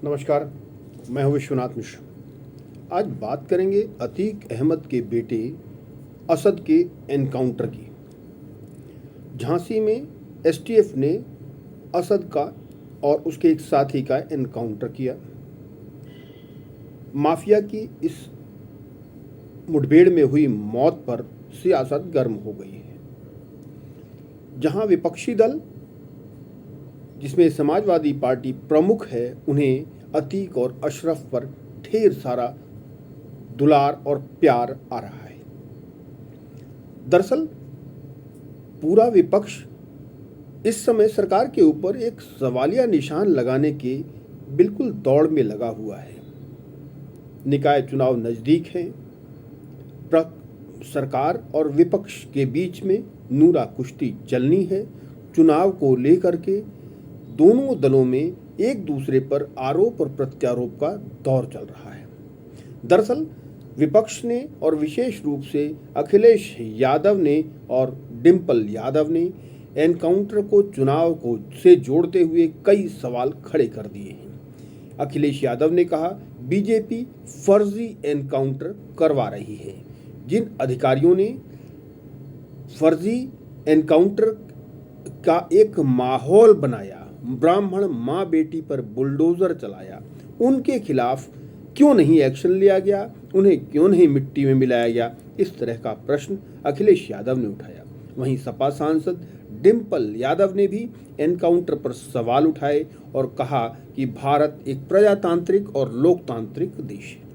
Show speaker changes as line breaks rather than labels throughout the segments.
नमस्कार, मैं हूं विश्वनाथ मिश्र। आज बात करेंगे अतीक अहमद के बेटे असद के एनकाउंटर की। झांसी में एसटीएफ ने असद का और उसके एक साथी का एनकाउंटर किया। माफिया की इस मुठभेड़ में हुई मौत पर सियासत गर्म हो गई है। जहां विपक्षी दल, जिसमें समाजवादी पार्टी प्रमुख है, उन्हें अतीक और अशरफ पर ढेर सारा दुलार और प्यार आ रहा है। दरअसल पूरा विपक्ष इस समय सरकार के ऊपर एक सवालिया निशान लगाने के बिल्कुल दौड़ में लगा हुआ है। निकाय चुनाव नज़दीक हैं। सरकार और विपक्ष के बीच में नूरा कुश्ती चलनी है। चुनाव को लेकर के दोनों दलों में एक दूसरे पर आरोप और प्रत्यारोप का दौर चल रहा है। दरअसल विपक्ष ने और विशेष रूप से अखिलेश यादव ने और डिम्पल यादव ने एनकाउंटर को चुनाव को से जोड़ते हुए कई सवाल खड़े कर दिए हैं। अखिलेश यादव ने कहा, बीजेपी फर्जी एनकाउंटर करवा रही है। जिन अधिकारियों ने फर्जी एनकाउंटर का एक माहौल बनाया, ब्राह्मण माँ बेटी पर बुलडोजर चलाया, उनके खिलाफ क्यों नहीं एक्शन लिया गया? उन्हें क्यों नहीं मिट्टी में मिलाया गया? इस तरह का प्रश्न अखिलेश यादव ने उठाया। वहीं सपा सांसद डिम्पल यादव ने भी एनकाउंटर पर सवाल उठाए और कहा कि भारत एक प्रजातांत्रिक और लोकतांत्रिक देश है।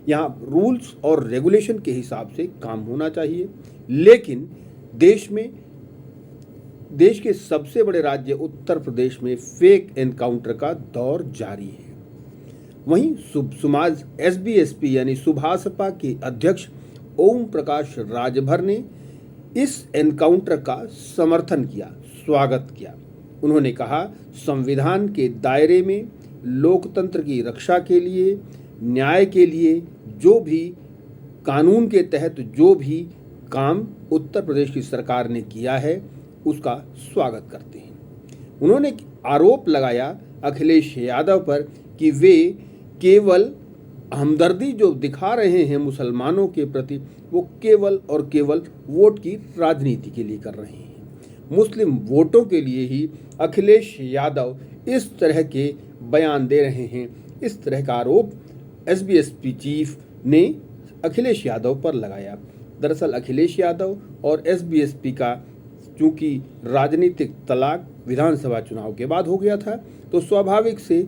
यहाँ रूल्स और रेगुलेशन के हिसाब से काम होना चाहिए, लेकिन देश के सबसे बड़े राज्य उत्तर प्रदेश में फेक एनकाउंटर का दौर जारी है। वहीं सुमाज एसबीएसपी यानी सुभासपा के अध्यक्ष ओम प्रकाश राजभर ने इस एनकाउंटर का समर्थन किया, स्वागत किया। उन्होंने कहा, संविधान के दायरे में लोकतंत्र की रक्षा के लिए, न्याय के लिए जो भी कानून के तहत जो भी काम उत्तर प्रदेश की सरकार ने किया है, उसका स्वागत करते हैं। उन्होंने आरोप लगाया अखिलेश यादव पर कि वे केवल हमदर्दी जो दिखा रहे हैं मुसलमानों के प्रति, वो केवल और केवल वोट की राजनीति के लिए कर रहे हैं। मुस्लिम वोटों के लिए ही अखिलेश यादव इस तरह के बयान दे रहे हैं। इस तरह का आरोप एसबीएसपी चीफ ने अखिलेश यादव पर लगाया। दरअसल अखिलेश यादव और एसबीएसपी का चूंकि राजनीतिक तलाक विधानसभा चुनाव के बाद हो गया था, तो स्वाभाविक से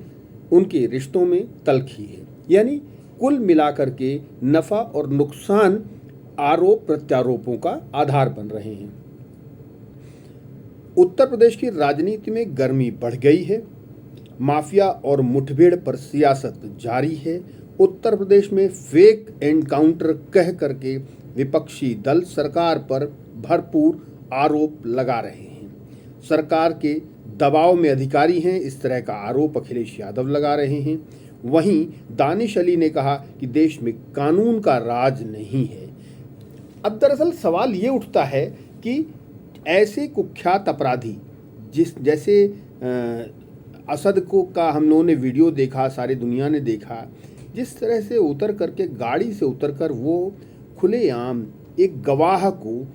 उनके रिश्तों में तल्खी है। यानी कुल मिलाकर के नफा और नुकसान आरोप प्रत्यारोपों का आधार बन रहे हैं। उत्तर प्रदेश की राजनीति में गर्मी बढ़ गई है। माफिया और मुठभेड़ पर सियासत जारी है। उत्तर प्रदेश में फेक एनकाउंटर कह करके विपक्षी दल सरकार पर भरपूर आरोप लगा रहे हैं। सरकार के दबाव में अधिकारी हैं, इस तरह का आरोप अखिलेश यादव लगा रहे हैं। वहीं दानिश अली ने कहा कि देश में कानून का राज नहीं है। अब दरअसल सवाल ये उठता है कि ऐसे कुख्यात अपराधी जैसे असद को का हम लोगों ने वीडियो देखा, सारी दुनिया ने देखा, जिस तरह से उतर करके गाड़ी से उतरकर वो खुलेआम एक गवाह को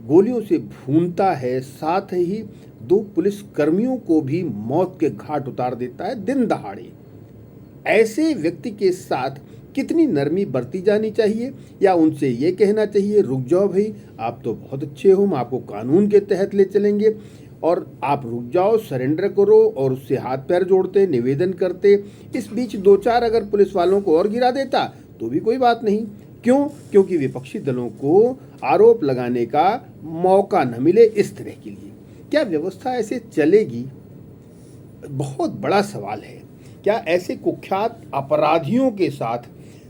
गोलियों से भूनता है, साथ ही 2 पुलिस कर्मियों को भी मौत के घाट उतार देता है दिन दहाड़े। ऐसे व्यक्ति के साथ कितनी नरमी बरती जानी चाहिए, या उनसे ये कहना चाहिए, रुक जाओ भाई, आप तो बहुत अच्छे हो, हम आपको कानून के तहत ले चलेंगे और आप रुक जाओ, सरेंडर करो, और उससे हाथ पैर जोड़ते, निवेदन करते। इस बीच 2-4 अगर पुलिस वालों को और गिरा देता तो भी कोई बात नहीं। क्यों? क्योंकि विपक्षी दलों को आरोप लगाने का मौका न मिले इस तरह के लिए। क्या व्यवस्था ऐसे चलेगी? बहुत बड़ा सवाल है। क्या ऐसे कुख्यात अपराधियों के साथ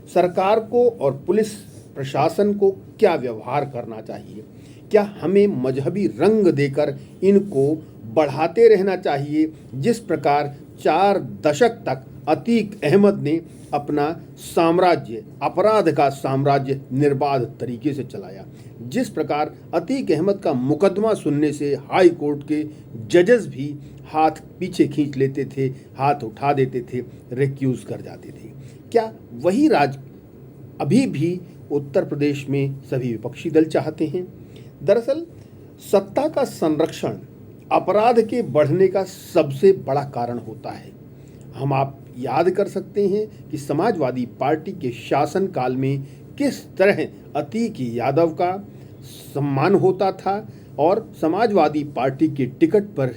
सरकार को और पुलिस प्रशासन को क्या व्यवहार करना चाहिए? क्या हमें मजहबी रंग देकर इनको बढ़ाते रहना चाहिए, जिस प्रकार 4 दशक तक अतीक अहमद ने अपना साम्राज्य, अपराध का साम्राज्य निर्बाध तरीके से चलाया। जिस प्रकार अतीक अहमद का मुकदमा सुनने से हाई कोर्ट के जजेस भी हाथ पीछे खींच लेते थे, हाथ उठा देते थे, रिक्यूज कर जाते थे। क्या वही राज अभी भी उत्तर प्रदेश में सभी विपक्षी दल चाहते हैं? दरअसल सत्ता का संरक्षण अपराध के बढ़ने का सबसे बड़ा कारण होता है। आप याद कर सकते हैं कि समाजवादी पार्टी के शासनकाल में किस तरह अतीक यादव का सम्मान होता था और समाजवादी पार्टी के टिकट पर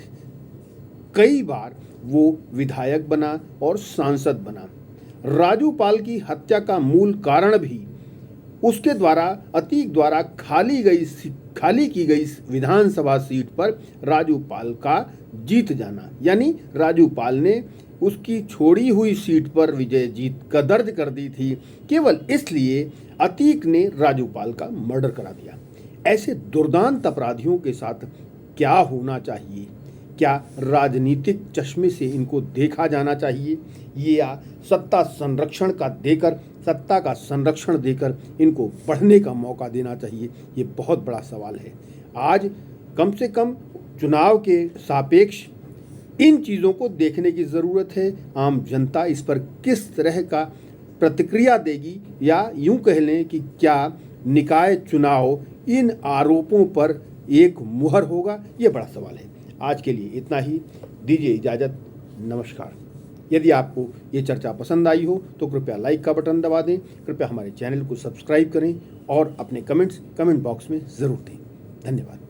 कई बार वो विधायक बना और सांसद बना। राजू पाल की हत्या का मूल कारण भी उसके द्वारा, अतीक द्वारा खाली की गई विधानसभा सीट पर राजू पाल का जीत जाना, यानी राजू पाल ने उसकी छोड़ी हुई सीट पर विजय जीत का दर्ज कर दी थी। केवल इसलिए अतीक ने राजू पाल का मर्डर करा दिया। ऐसे दुर्दांत अपराधियों के साथ क्या होना चाहिए? क्या राजनीतिक चश्मे से इनको देखा जाना चाहिए या सत्ता का संरक्षण देकर इनको पढ़ने का मौका देना चाहिए? ये बहुत बड़ा सवाल है। आज कम से कम चुनाव के सापेक्ष इन चीज़ों को देखने की ज़रूरत है। आम जनता इस पर किस तरह का प्रतिक्रिया देगी, या यूं कह लें कि क्या निकाय चुनाव इन आरोपों पर एक मुहर होगा? ये बड़ा सवाल है। आज के लिए इतना ही, दीजिए इजाज़त, नमस्कार। यदि आपको ये चर्चा पसंद आई हो तो कृपया लाइक का बटन दबा दें, कृपया हमारे चैनल को सब्सक्राइब करें और अपने कमेंट्स कमेंट बॉक्स में ज़रूर दें। धन्यवाद।